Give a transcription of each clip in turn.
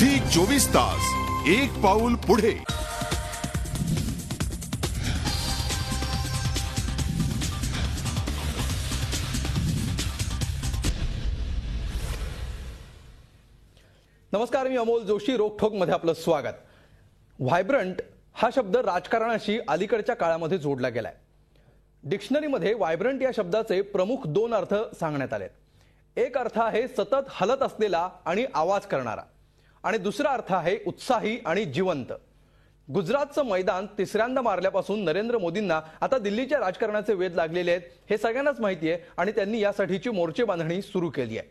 Zee 24 तास एक पाऊल पुढे। नमस्कार, मी अमोल जोशी। रोकठोक मध्ये आपलं स्वागत। व्हायब्रंट हा शब्द राजकारणाशी अलीकडच्या काळामध्ये जोडला गेलाय। डिक्शनरीमध्ये व्हायब्रंट या शब्दाचे प्रमुख दोन अर्थ सांगण्यात आलेत। एक अर्थ आहे सतत हलत असलेला आणि आवाज करणारा, आणि दुसरा अर्थ आहे उत्साही आणि जिवंत। गुजरातचं मैदान तिसऱ्यांदा मारल्यापासून नरेंद्र मोदींना आता दिल्लीच्या राजकारणाचे वेध लागलेले आहेत हे सगळ्यांनाच माहिती आहे, आणि त्यांनी यासाठीची मोर्चे बांधणी सुरू केली आहे।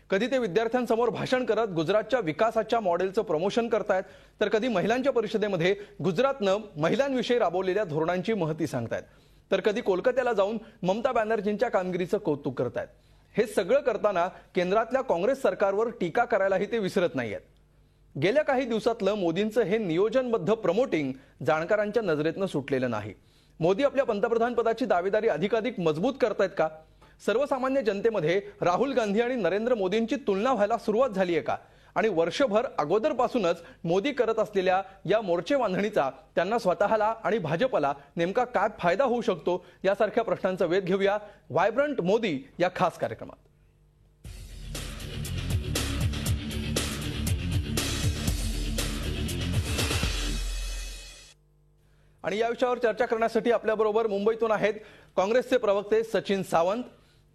कधी ते विद्यार्थ्यांसमोर भाषण करत गुजरातच्या विकासाच्या मॉडेलचं प्रमोशन करतायत, तर कधी महिलांच्या परिषदेमध्ये गुजरातनं महिलांविषयी राबवलेल्या धोरणांची महती सांगतायत, तर कधी कोलकात्याला जाऊन ममता बॅनर्जींच्या कामगिरीचं कौतुक करतायत। हे सगळं करताना केंद्रातल्या काँग्रेस सरकारवर टीका करायलाही ते विसरत नाहीयेत। गेल्या काही दिवसातलं मोदींचं हे नियोजनबद्ध प्रमोटिंग जाणकारांच्या नजरेतनं सुटलेलं नाही। मोदी आपल्या पंतप्रधान पदाची दावेदारी अधिकाधिक मजबूत करतायत का? सर्वसामान्य जनतेमध्ये राहुल गांधी आणि नरेंद्र मोदींची तुलना व्हायला सुरुवात झाली आहे का? आणि वर्षभर अगोदरपासूनच मोदी करत असलेल्या या मोर्चे बांधणीचा त्यांना स्वतःला आणि भाजपला नेमका काय फायदा होऊ शकतो, यासारख्या प्रश्नांचा वेध घेऊया व्हायब्रंट मोदी या खास कार्यक्रमात। आणि या विषयावर चर्चा करण्यासाठी आपल्याबरोबर मुंबईतून आहेत काँग्रेसचे प्रवक्ते सचिन सावंत,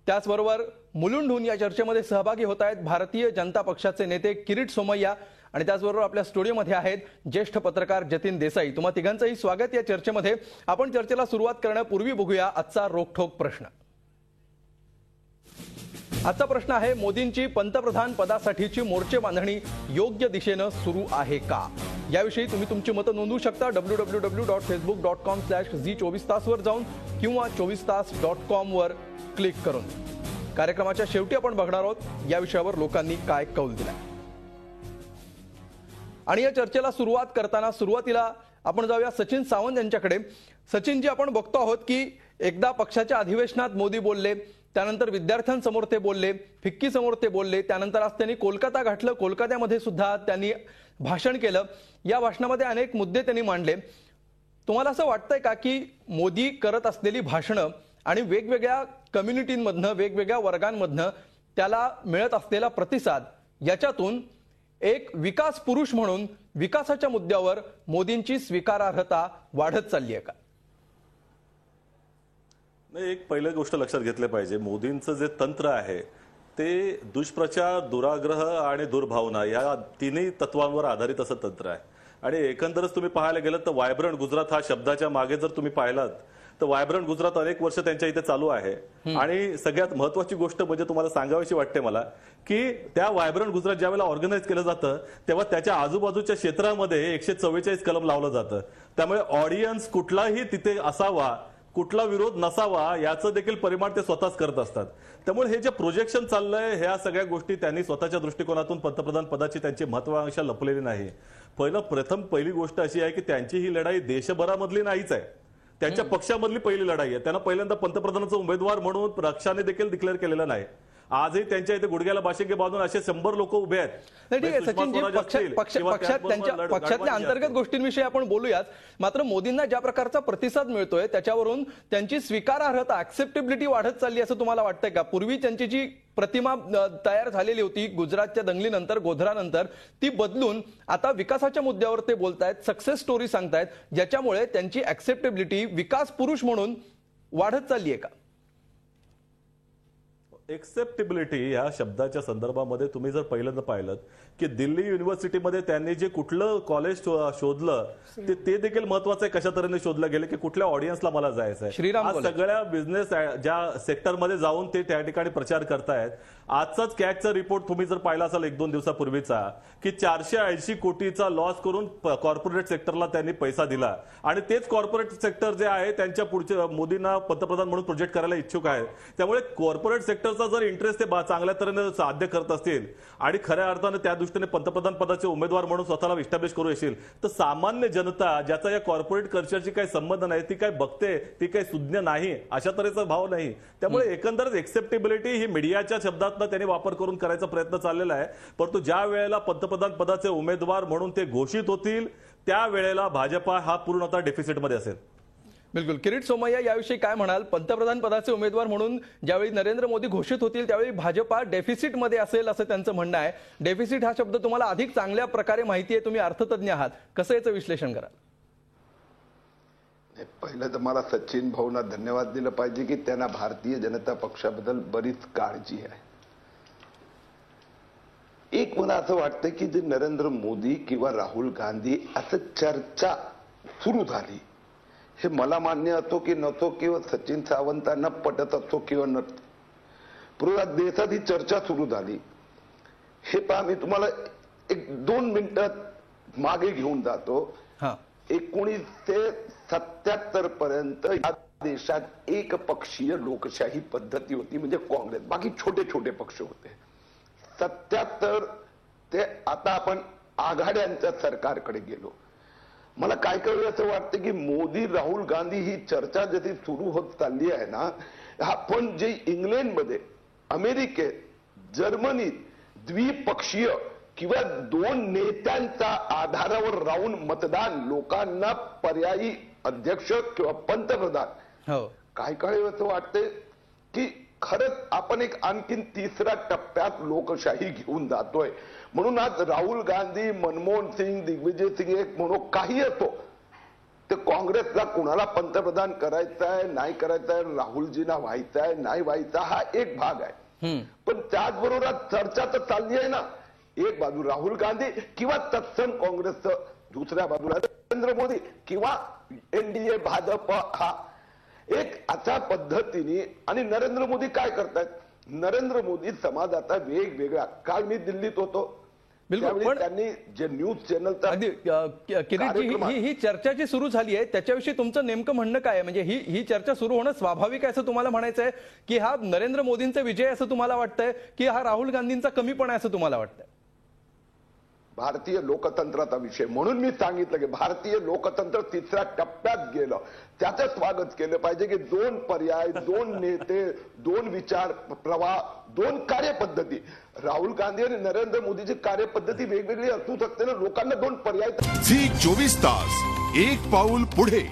त्याचबरोबर मुलुंडहून या चर्चेमध्ये सहभागी होत आहेत भारतीय जनता पक्षाचे नेते किरीट सोमय्या, आणि त्याचबरोबर आपल्या स्टुडिओमध्ये आहेत ज्येष्ठ पत्रकार जतीन देसाई। तुम्हा तिघांचंही स्वागत या चर्चेमध्ये। आपण चर्चेला सुरुवात करण्यापूर्वी बघूया आजचा रोखठोक प्रश्न। आजचा प्रश्न आहे, मोदींची पंतप्रधान पदासाठीची मोर्चे बांधणी योग्य दिशेनं सुरू आहे का? याविषयी तुम्ही तुमची मतं नोंदवू शकता www.facebook.com/zee24तास वर जाऊन किंवा 24तास.com वर क्लिक करून। कार्यक्रमाच्या शेवटी आपण बघणार आहोत या विषयावर लोकांनी काय कौल दिलाय। आणि या चर्चेला सुरुवात करताना सुरुवातीला आपण जाऊया सचिन सावंत यांच्याकडे। सचिनजी, आपण बघतो आहोत की एकदा पक्षाच्या अधिवेशनात मोदी बोलले, त्यानंतर विद्यार्थ्यांसमोर ते बोलले, फिक्की समोर ते बोलले, त्यानंतर आज त्यांनी कोलकाता गाठलं, कोलकात्यामध्ये सुद्धा त्यांनी भाषण केलं। या भाषणामध्ये अनेक मुद्दे त्यांनी मांडले। तुम्हाला असं वाटतंय का की मोदी करत असलेली भाषणं आणि वेगवेगळ्या कम्युनिटींमधनं, वेगवेगळ्या वर्गांमधनं त्याला मिळत असलेला प्रतिसाद, याच्यातून एक विकास पुरुष म्हणून विकासाच्या मुद्द्यावर मोदींची स्वीकारार्हता वाढत चालली आहे का? नाही, एक पहिली गोष्ट लक्षात घेतली पाहिजे, मोदींचं जे तंत्र आहे ते दुष्प्रचार, दुराग्रह आणि दुर्भावना या तिन्ही तत्वांवर आधारित असं तंत्र आहे। आणि एकंदरच तुम्ही पाहायला गेलं तर व्हायब्रंट गुजरात हा शब्दाच्या मागे जर तुम्ही पाहिलात तर व्हायब्रंट गुजरात अनेक वर्ष त्यांच्या इथे चालू आहे। आणि सगळ्यात महत्वाची गोष्ट म्हणजे तुम्हाला सांगावीशी वाटते मला की त्या व्हायब्रंट गुजरात ज्यावेळेला ऑर्गनाइज केलं जातं तेव्हा त्याच्या आजूबाजूच्या क्षेत्रामध्ये 144 कलम लावलं जातं। त्यामुळे ऑडियन्स कुठलाही तिथे असावा, कुठला विरोध नसावा याचं देखील परिमाण ते स्वतःच करत असतात। त्यामुळे हे जे प्रोजेक्शन चाललंय ह्या सगळ्या गोष्टी त्यांनी स्वतःच्या दृष्टिकोनातून पंतप्रधान पदाची त्यांची महत्वाकांक्षा लपलेली नाही। पहिली गोष्ट अशी आहे की त्यांची ही लढाई देशभरामधली नाहीच आहे, त्यांच्या पक्षामधली पहिली लढाई आहे। त्यांना पहिल्यांदा पंतप्रधानाचा उमेदवार म्हणून पक्षाने देखील डिक्लेअर केलेलं नाही। आजही त्यांच्या इथे गुडघ्याला बाशिंगे बांधून असे 100 लोक उभे आहेत। ठीक आहे सचिनजी, पक्षातल्या अंतर्गत गोष्टींविषयी आपण बोलूयाच, मात्र मोदींना ज्या प्रकारचा प्रतिसाद मिळतोय त्याच्यावरून त्यांची स्वीकारार्हता, ऍक्सेप्टेबिलिटी वाढत चालली असं तुम्हाला वाटतंय का? पूर्वी त्यांची जी प्रतिमा तयार झालेली होती गुजरातच्या दंगलीनंतर, गोधरानंतर, ती बदलून आता विकासाच्या मुद्द्यावर ते बोलतायत, सक्सेस स्टोरी सांगतायत, ज्याच्यामुळे त्यांची ऍक्सेप्टेबिलिटी विकास पुरुष म्हणून वाढत चालली आहे का? एक्सेप्टेबिलिटी या शब्दाच्या संदर्भामध्ये तुम्ही जर पहिल्यांदा पाहिलं की दिल्ली युनिव्हर्सिटीमध्ये त्यांनी जे कुठलं कॉलेज शोधलं ते देखील महत्वाचं आहे। कशा तऱ्हेने शोधलं गेलं की कुठल्या ऑडियन्सला मला जायचं आहे। आज सगळ्या बिझनेस ज्या सेक्टरमध्ये जाऊन ते त्या ठिकाणी प्रचार करतायत। आजचाच कॅगचा रिपोर्ट तुम्ही जर पाहिला असाल 1-2 दिवसापूर्वीचा की 480 कोटीचा लॉस करून कॉर्पोरेट सेक्टरला त्यांनी पैसा दिला, आणि तेच कॉर्पोरेट सेक्टर जे आहे त्यांच्या पुढच्या मोदींना पंतप्रधान म्हणून प्रोजेक्ट करायला इच्छुक आहे। त्यामुळे कॉर्पोरेट सेक्टर पक्षाचा जर इंटरेस्ट ते चांगल्या तऱ्हेने साध्य करत असतील आणि खऱ्या अर्थाने त्या दृष्टीने पंतप्रधान पदाचे उमेदवार म्हणून स्वतःला इस्टॅब्लिश करू येशील तर सामान्य जनता ज्याचा या कॉर्पोरेट कल्चरची काही संबंध नाही ती काय बघते ती काही सुज्ञ नाही अशा तऱ्हेचा भाव नाही. त्यामुळे एकंदरच एक्सेप्टेबिलिटी ही मीडियाच्या शब्दातनं त्यांनी वापर करून करायचा प्रयत्न चाललेला आहे. परंतु ज्या वेळेला पंतप्रधान पदाचे उमेदवार म्हणून ते घोषित होतील त्यावेळेला भाजपा हा पूर्णतः डेफिसिटमध्ये असेल. बिलकुल. किरीट सोमय्या, याविषयी काय म्हणाल? पंतप्रधान पदाचे उमेदवार म्हणून ज्यावेळी नरेंद्र मोदी घोषित होतील त्यावेळी भाजपा डेफिसिटमध्ये असेल असं त्यांचं म्हणणं आहे. डेफिसिट हा शब्द तुम्हाला अधिक चांगल्या प्रकारे माहिती आहे, तुम्ही अर्थतज्ञ आहात, कसं याचं विश्लेषण कराल? पहिलं तर मला सचिन भाऊंना धन्यवाद दिलं पाहिजे की त्यांना भारतीय जनता पक्षाबद्दल बरीच काळजी आहे. एक मला असं वाटतं की जे नरेंद्र मोदी किंवा राहुल गांधी असं चर्चा सुरू झाली हे मला मान्य असो की नसो किंवा सचिन सावंतांना पटत असो किंवा नसो, पूर्ण देशात ही चर्चा सुरू झाली हे पहा. मी तुम्हाला एक 2 मिनिटात मागे घेऊन जातो. 1977 पर्यंत या देशात एक पक्षीय लोकशाही पद्धती होती म्हणजे काँग्रेस, बाकी छोटे छोटे पक्ष होते. 77 ते आता आपण आघाड्यांच्या सरकारकडे गेलो. मला काय कळलं असं वाटतं की मोदी राहुल गांधी ही चर्चा जशी सुरू होत चालली आहे ना, आपण जे इंग्लंडमध्ये, अमेरिकेत, जर्मनीत द्विपक्षीय किंवा 2 नेत्यांच्या आधारावर राहून मतदान लोकांना पर्यायी अध्यक्ष किंवा पंतप्रधान काय कळलं असं वाटतंय की खरंच आपण एक आणखीन 3ऱ्या टप्प्यात लोकशाही घेऊन जातोय. म्हणून आज राहुल गांधी, मनमोहन सिंग, दिग्विजय सिंग एक म्हणून काही असो ते काँग्रेसला कुणाला पंतप्रधान करायचं आहे नाही करायचं आहे, राहुलजींना व्हायचं आहे नाही व्हायचा हा एक भाग आहे. पण त्याचबरोबर चर्चा तर चालली आहे ना, एक बाजू राहुल गांधी किंवा तत्सम काँग्रेसचं, दुसऱ्या बाजूला नरेंद्र मोदी किंवा एनडीए भाजप. हा एक अशा पद्धतीने. आणि नरेंद्र मोदी काय करतायत? नरेंद्र मोदी समाजाचा वेगवेगळा, काल मी दिल्लीत होतो, बिलकुल, त्यांनी जे न्यूज चॅनलचा किरीटजी ही चर्चा जी सुरू झाली आहे त्याच्याविषयी तुमचं नेमकं म्हणणं काय आहे? म्हणजे ही चर्चा सुरू होणं स्वाभाविक आहे असं तुम्हाला म्हणायचं आहे की हा नरेंद्र मोदींचा विजय असं तुम्हाला वाटतंय की हा राहुल गांधींचा कमीपणा आहे असं तुम्हाला वाटतंय? भारतीय लोकतंत्राचा विषय म्हणून मी सांगितलं की भारतीय लोकतंत्र 3ऱ्या टप्प्यात गेलं, त्याचं स्वागत केलं पाहिजे की 2 पर्याय, 2 नेते, 2 विचार प्रवाह, 2 कार्यपद्धती. राहुल गांधी आणि नरेंद्र मोदीची कार्यपद्धती वेगवेगळी असू शकते ना, लोकांना 2 पर्याय. झी 24 तास एक पाऊल पुढे.